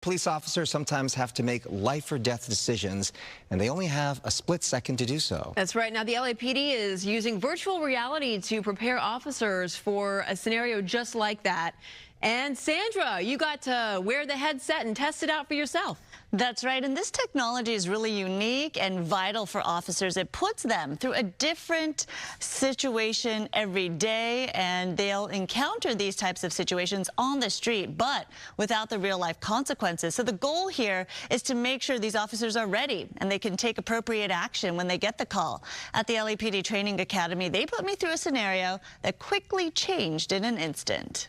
Police officers sometimes have to make life or death decisions, and they only have a split second to do so. That's right. Now, the LAPD is using virtual reality to prepare officers for a scenario just like that. And Sandra, you got to wear the headset and test it out for yourself. That's right, and this technology is really unique and vital for officers. It puts them through a different situation every day, and they'll encounter these types of situations on the street, but without the real-life consequences. So the goal here is to make sure these officers are ready and they can take appropriate action when they get the call. At the LAPD Training Academy, they put me through a scenario that quickly changed in an instant.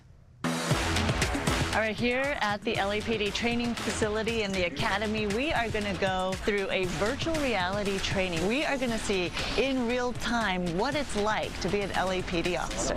All right, here at the LAPD training facility in the academy, we are going to go through a virtual reality training. We are going to see in real time what it's like to be an LAPD officer.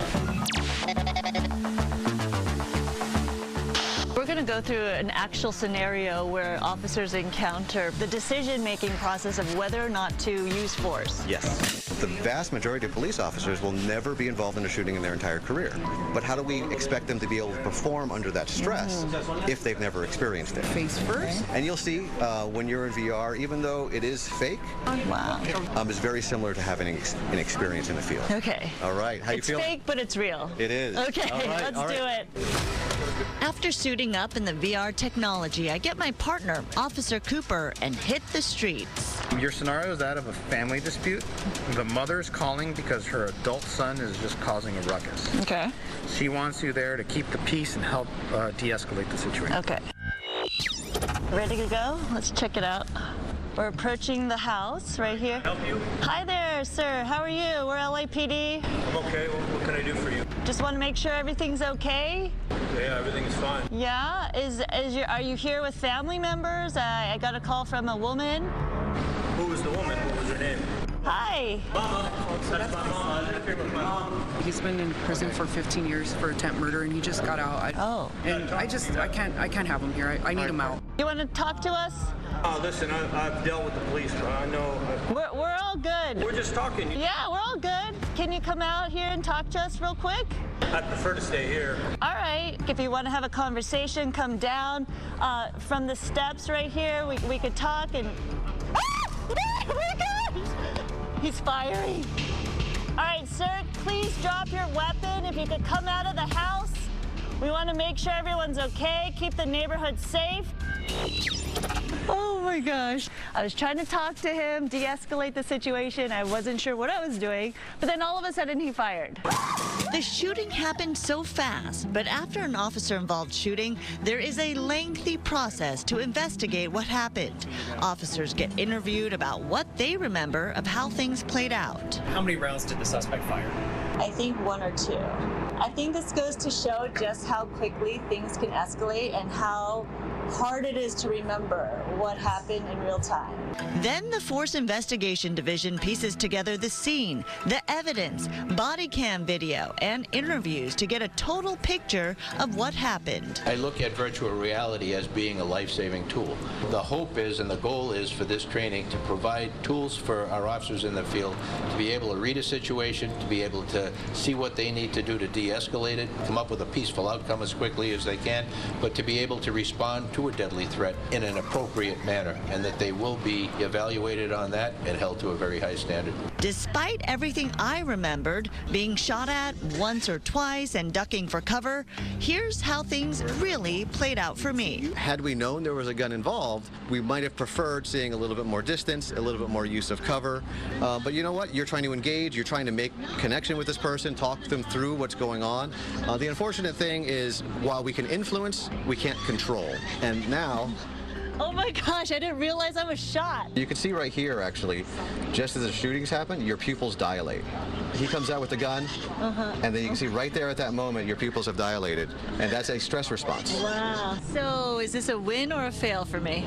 We're going to go through an actual scenario where officers encounter the decision-making process of whether or not to use force. Yes. The vast majority of police officers will never be involved in a shooting in their entire career. But how do we expect them to be able to perform under that stress if they've never experienced it? Face first. And you'll see when you're in VR, even though it is fake, Wow. it's very similar to having an experience in the field. Okay. All right. How you It's feel? fake, but it's real. It is. Okay, all right, let's all do right. it. After suiting up in the VR technology, I get my partner, Officer Cooper, and hit the streets. Your scenario is that of a family dispute. The mother's calling because her adult son is just causing a ruckus. Okay. She wants you there to keep the peace and help de-escalate the situation. Okay. Ready to go? Let's check it out. We're approaching the house right here. Help you? Hi there, sir. How are you? We're LAPD. I'm okay. What can I do for you? Just want to make sure everything's okay. Yeah, everything's fine. Yeah? Are you here with family members? I got a call from a woman. Who was the woman? What was her name? Hi. Mama. That's my mom. I'm here with my mom. He's been in prison for 15 years for attempt murder, and he just got out. Oh. And I can't have him here. I need him out. You want to talk to us? Listen, I've dealt with the police. I know. We're all good. We're just talking. Yeah, we're all good. Can you come out here and talk to us real quick? I'd prefer to stay here. All right. If you want to have a conversation, come down from the steps right here. We could talk and... Oh my gosh! He's firing. All right, sir, please drop your weapon. If you could come out of the house. We want to make sure everyone's okay, keep the neighborhood safe. Oh my gosh. I was trying to talk to him, de-escalate the situation. I wasn't sure what I was doing, but then all of a sudden he fired. The shooting happened so fast, but after an officer-involved shooting, there is a lengthy process to investigate what happened. Officers get interviewed about what they remember of how things played out. How many rounds did the suspect fire? I think one or two. I think this goes to show just how quickly things can escalate and how hard it is to remember what happened in real time. Then the Force Investigation Division pieces together the scene, the evidence, body cam video, and interviews to get a total picture of what happened. I look at virtual reality as being a life-saving tool. The hope is and the goal is for this training to provide tools for our officers in the field to be able to read a situation, to be able to see what they need to do to de-escalate it, come up with a peaceful outcome as quickly as they can, but to be able to respond to a deadly threat in an appropriate manner, and that they will be evaluated on that and held to a very high standard. Despite everything I remembered, being shot at once or twice and ducking for cover, here's how things really played out for me. Had we known there was a gun involved, we might have preferred seeing a little bit more distance, a little bit more use of cover. But you know what? You're trying to engage, you're trying to make connection with this person, talk them through what's going on. The unfortunate thing is, while we can influence, we can't control. And now... Oh my gosh, I didn't realize I was shot. You can see right here, actually, just as the shootings happen, your pupils dilate. He comes out with the gun, and then you can see right there at that moment, your pupils have dilated, and that's a stress response. Wow. So is this a win or a fail for me?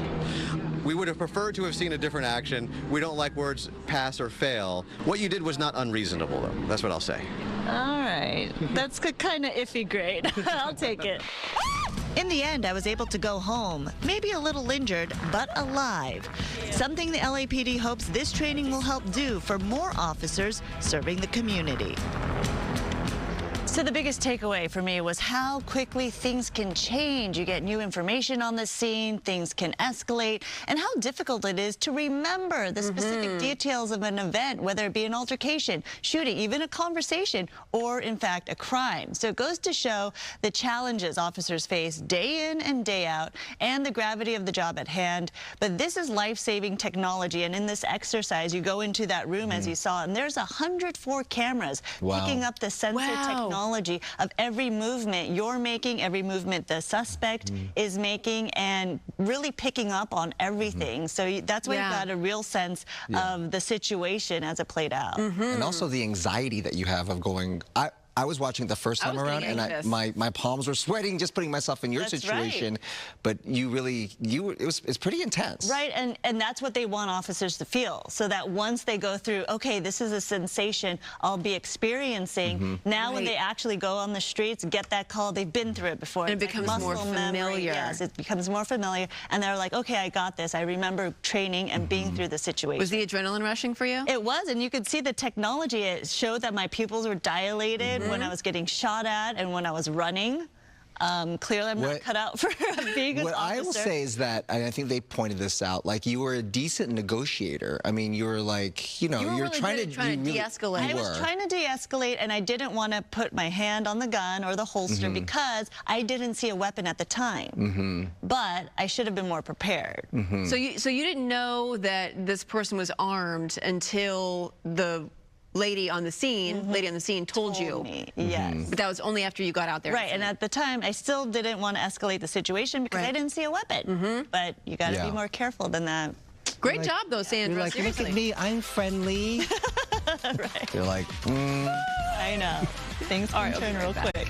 We would have preferred to have seen a different action. We don't like words pass or fail. What you did was not unreasonable, though. That's what I'll say. All right. That's a kind of iffy grade. I'll take it. In the end, I was able to go home, maybe a little injured, but alive. Something the LAPD hopes this training will help do for more officers serving the community. So the biggest takeaway for me was how quickly things can change. You get new information on the scene, things can escalate, and how difficult it is to remember the specific details of an event, whether it be an altercation, shooting, even a conversation, or in fact a crime. So it goes to show the challenges officers face day in and day out and the gravity of the job at hand. But this is life-saving technology, and in this exercise you go into that room as you saw, and there's 104 cameras picking up the sensor technology of every movement you're making, every movement the suspect is making, and really picking up on everything. So that's why you got a real sense of the situation as it played out. And also the anxiety that you have of going, I was watching it the first time around, and my palms were sweating just putting myself in your situation. But you really, it's pretty intense. Right, and that's what they want officers to feel, so that once they go through, okay, this is a sensation I'll be experiencing, now when they actually go on the streets, get that call, they've been through it before. And it becomes more familiar. Yes, it becomes more familiar, and they're like, okay, I got this. I remember training and being through the situation. Was the adrenaline rushing for you? It was, and you could see the technology. It showed that my pupils were dilated when I was getting shot at and when I was running. Clearly, I'm not cut out for being an What officer. I will say is that, and I think they pointed this out, like, you were a decent negotiator. I mean, you were like, you know, you were you're really trying good to at de-escalate. I was trying to de-escalate, and I didn't want to put my hand on the gun or the holster because I didn't see a weapon at the time. But I should have been more prepared. So you didn't know that this person was armed until the lady on the scene told you. Yes. But that was only after you got out there. Right, and at the time, I still didn't want to escalate the situation because I didn't see a weapon. But you got to be more careful than that. Great job, though, Sandra. You're like, look at me, I'm friendly. You're like, I know. Things can turn real quick.